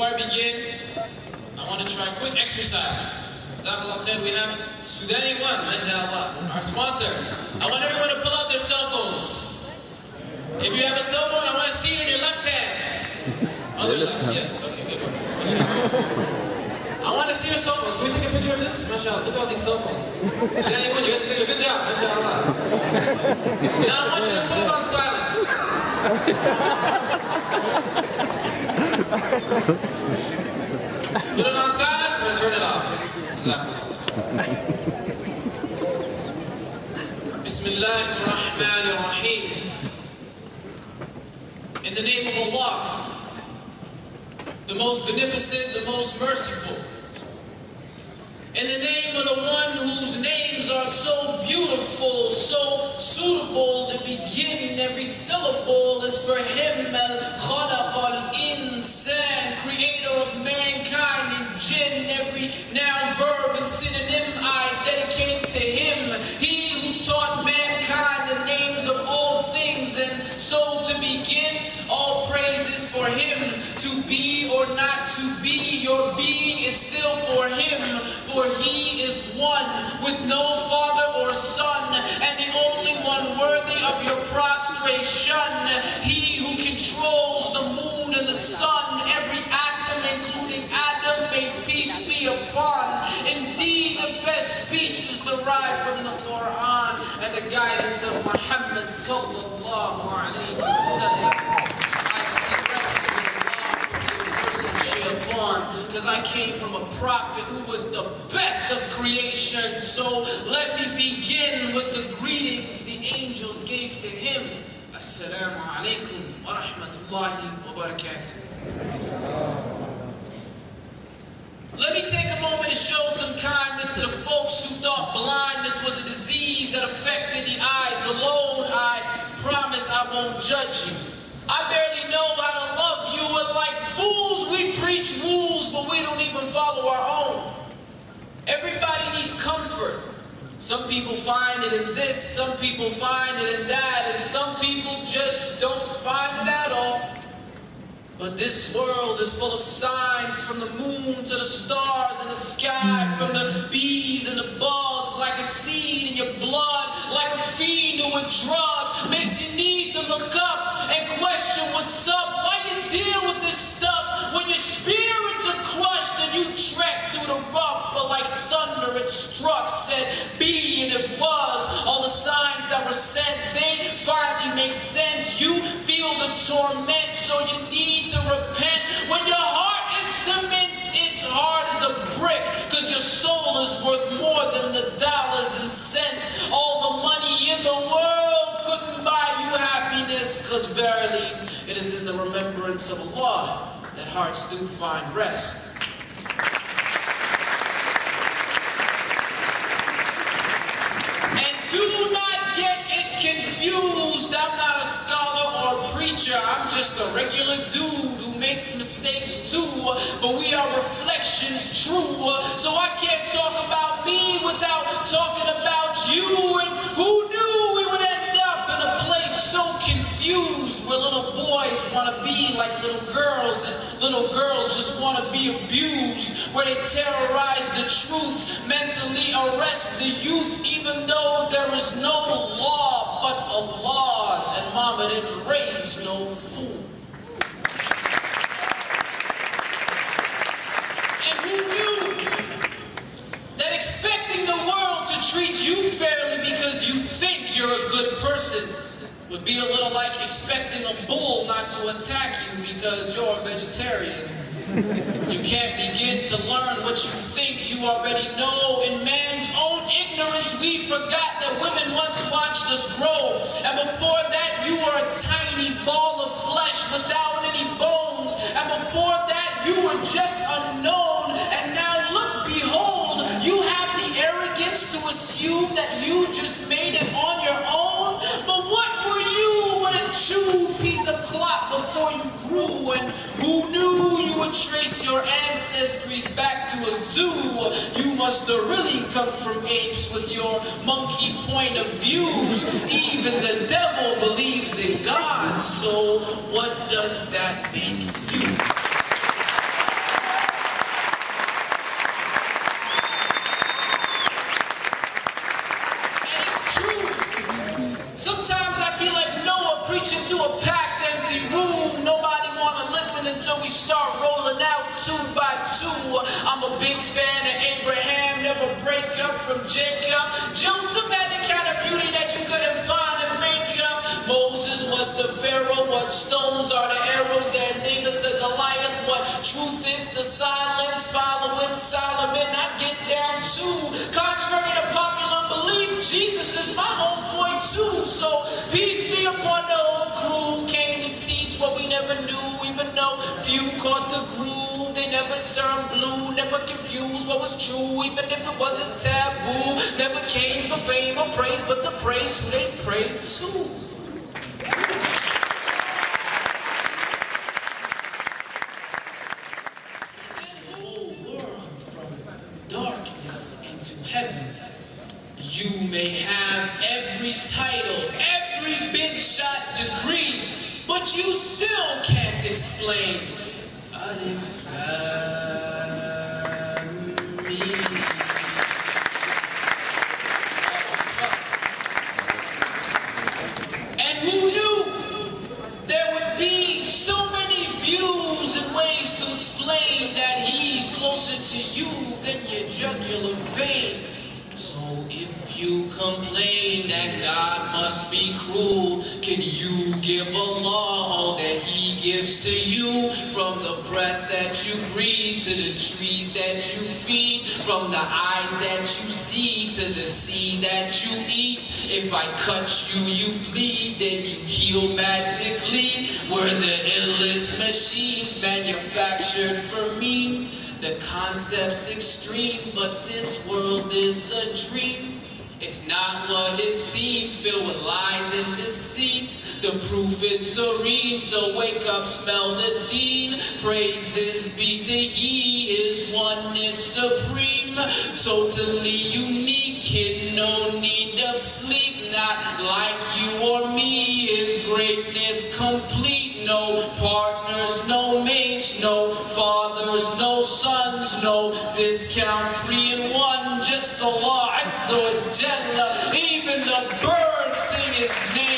Before I begin, I want to try a quick exercise. Jazakallah khair, we have Sudani 1, mashallah, our sponsor. I want everyone to pull out their cell phones. If you have a cell phone, I want to see it in your left hand. Other left, yes. Okay, good one. Mashallah. I want to see your cell phones. Can we take a picture of this? Mashallah, look at all these cell phones. Sudani 1, you guys are doing a good job, mashallah. Now I want you to put it on silence. Put it on silent or turn it off. Bismillahirrahmanirrahim. In the name of Allah, the most beneficent, the most merciful. In the name of the one whose names are so beautiful, so suitable, the beginning, every syllable is for him. Al-Khalaq al-Insan, creator of mankind and jinn, every noun, verb, and synonym I dedicate to him. He who taught mankind the names of all things, and so to begin, all praises for him. To be or not to be, your being is still for him, for he is one with no father or son, and the only one worthy of your prostration. He who controls the moon and the sun, every atom including Adam, may peace be upon. Indeed, the best speech is derived from the Quran and the guidance of Muhammad sallallahu alaihi wasallam. Because I came from a prophet who was the best of creation. So let me begin with the greetings the angels gave to him. Assalamu alaikum wa rahmatullahi wa barakatuh. Let me take a moment to show some kindness to the folks who thought blindness was a disease that affected the eyes alone. I promise I won't judge you. I barely know how to love you, and like fools we preach rules, but we don't even follow our own. Everybody needs comfort. Some people find it in this, some people find it in that, and some people just don't find it at all. But this world is full of signs, from the moon to the stars in the sky, from the bees and the bugs, like a seed in your blood, like a fiend to a drug, makes you need to look up and question what's up. Why you deal with this stuff when your spirits are crushed and you trek through the rough, but like thunder it struck, said be, and it was. All the signs that were sent, they finally make sense. You feel the torment, so you need to repent. When your heart is cement, it's hard as a brick, because your soul is worth more than the dollars and cents. All the money in the world couldn't buy you happiness, because verily it is in the remembrance of Allah that hearts do find rest. And do not get it confused. I'm not a scholar or a preacher. I'm just a regular dude who makes mistakes too. But we are reflections true. So I can't talk about me without talking about you. And who knew we would end up in a place so confused, where little boys want to be like little girls and little girls just want to be abused, where they terrorize the truth, mentally arrest the youth, even though there is no law but Allah's, and Mama didn't raise no fool. And who knew that expecting the world to treat you fairly because you think you're a good person would be a little like expecting a bull not to attack you because you're a vegetarian. You can't begin to learn what you think you already know. In man's own ignorance, we forgot that women once watched us grow. And before that, you were a tiny ball of flesh without any bones. And before that, you were just unknown. And now look, behold, you have the arrogance to assume that you just made it on your own. But what were you but a chewed piece of cloth before you grew? And who knew you would trace your ancestries back to a zoo? You must have really come from apes with your monkey point of views. Even the devil believes in God, so what does that make you? breakup from Jacob. Joseph had the kind of beauty that you couldn't find in makeup. Moses was the Pharaoh. What stones are the arrows? And David to Goliath. What truth is the silence? Following Solomon, I get down too. Contrary to popular belief, Jesus is my homeboy too. So peace be upon the whole crew. Came to teach what we never knew, even though few caught the groove. They never turned blue, never confused what was true, even if it wasn't taboo. Never came for fame or praise, but to praise who they prayed to. Darkness into heaven. You may have every title, every big shot degree, but you still can't explain Alif Lam Mim. And who knew there would be so many views and ways to explain that he's closer to you than your jugular vein. So if you complain that God must be cruel, can you give Allah all that he gives to you? From the breath that you breathe to the trees that you feed, from the eyes that you see to the seed that you eat. If I cut you, you bleed, then you heal magically. We're the illest machines manufactured for means. The concept's extreme, but this world is a dream. It's not what it seems, filled with lies and deceit. The proof is serene, so wake up, smell the deen. Praises be to he, his oneness supreme. Totally unique, kid, no need of sleep. Not like you or me, his greatness complete. No partners, no mates, no fathers, no sons, no discount 3 in 1, just Allah Azza wa Jalla. Even the birds sing his name.